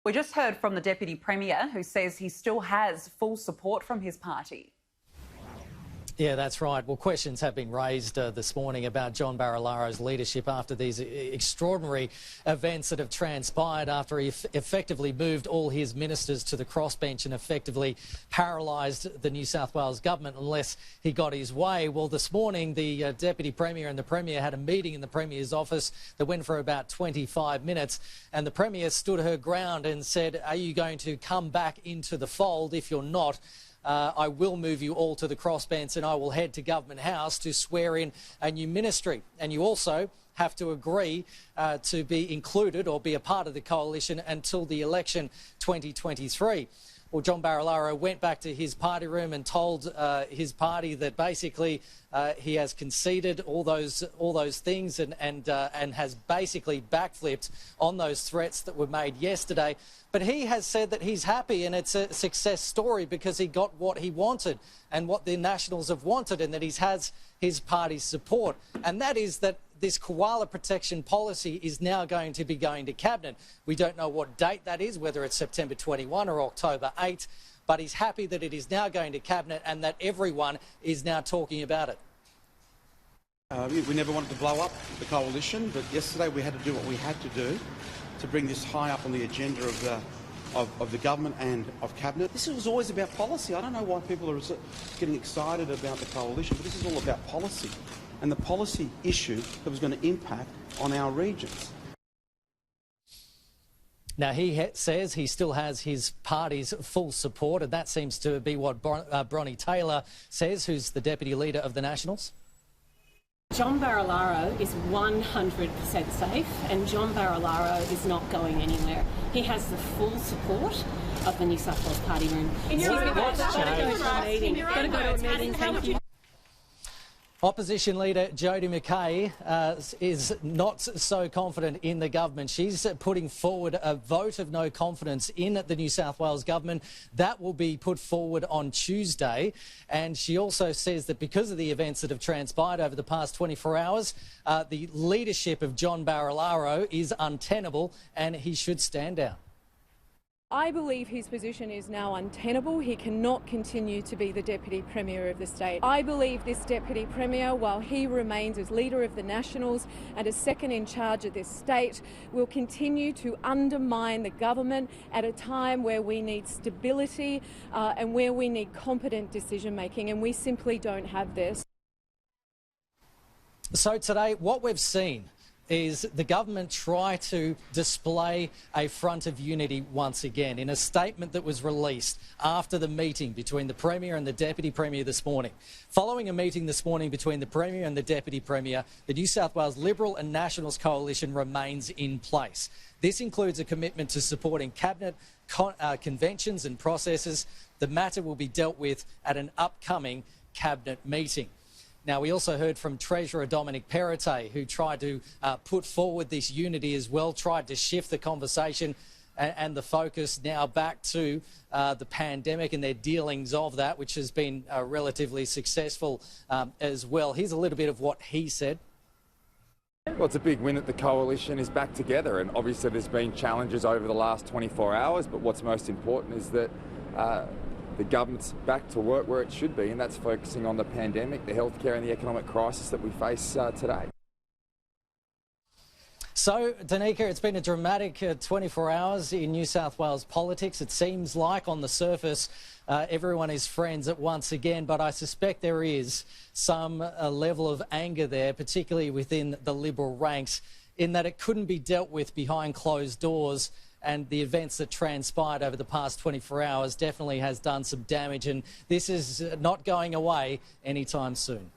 We just heard from the Deputy Premier, who says he still has full support from his party. Yeah, that's right. Well, questions have been raised this morning about John Barilaro's leadership after these extraordinary events that have transpired after he effectively moved all his ministers to the crossbench and effectively paralysed the New South Wales government unless he got his way. Well, this morning, the Deputy Premier and the Premier had a meeting in the Premier's office that went for about 25 minutes, and the Premier stood her ground and said, "Are you going to come back into the fold? If you're not, I will move you all to the crossbench and I will head to Government House to swear in a new ministry. And you also have to agree to be included or be a part of the coalition until the election 2023. Well, John Barilaro went back to his party room and told his party that basically he has conceded all those things and has basically backflipped on those threats that were made yesterday. But he has said that he's happy and it's a success story because he got what he wanted and what the Nationals have wanted, and that he has his party's support. And that is that this koala protection policy is now going to be going to Cabinet. We don't know what date that is, whether it's September 21 or October 8, but he's happy that it is now going to Cabinet and that everyone is now talking about it. We never wanted to blow up the coalition, but yesterday we had to do what we had to do to bring this high up on the agenda of the government and of Cabinet. This was always about policy. I don't know why people are getting excited about the coalition, but this is all about policy and the policy issue that was going to impact on our regions. Now, he says he still has his party's full support, and that seems to be what Bronnie Taylor says, who's the Deputy Leader of the Nationals. John Barilaro is 100% safe, and John Barilaro is not going anywhere. He has the full support of the New South Wales party room. Opposition leader Jodie McKay is not so confident in the government. She's putting forward a vote of no confidence in the New South Wales government. That will be put forward on Tuesday. And she also says that because of the events that have transpired over the past 24 hours, the leadership of John Barilaro is untenable and he should stand down. I believe his position is now untenable. He cannot continue to be the Deputy Premier of the state. I believe this Deputy Premier, while he remains as leader of the Nationals and as second in charge of this state, will continue to undermine the government at a time where we need stability and where we need competent decision making, and we simply don't have this. So today, what we've seen is the government try to display a front of unity once again. In a statement that was released after the meeting between the Premier and the Deputy Premier this morning. Following a meeting this morning between the Premier and the Deputy Premier, the New South Wales Liberal and Nationals coalition remains in place. This includes a commitment to supporting Cabinet conventions and processes. The matter will be dealt with at an upcoming Cabinet meeting. Now, we also heard from Treasurer Dominic Perrottet, who tried to put forward this unity as well, tried to shift the conversation and the focus now back to the pandemic and their dealings of that, which has been relatively successful as well. Here's a little bit of what he said. Well, it's a big win that the coalition is back together, and obviously there's been challenges over the last 24 hours, but what's most important is that the government's back to work where it should be, and that's focusing on the pandemic, the healthcare and the economic crisis that we face today. So, Danica, it's been a dramatic 24 hours in New South Wales politics. It seems like on the surface everyone is friends at once again, but I suspect there is some level of anger there, particularly within the Liberal ranks, in that it couldn't be dealt with behind closed doors. And the events that transpired over the past 24 hours definitely has done some damage, and this is not going away anytime soon.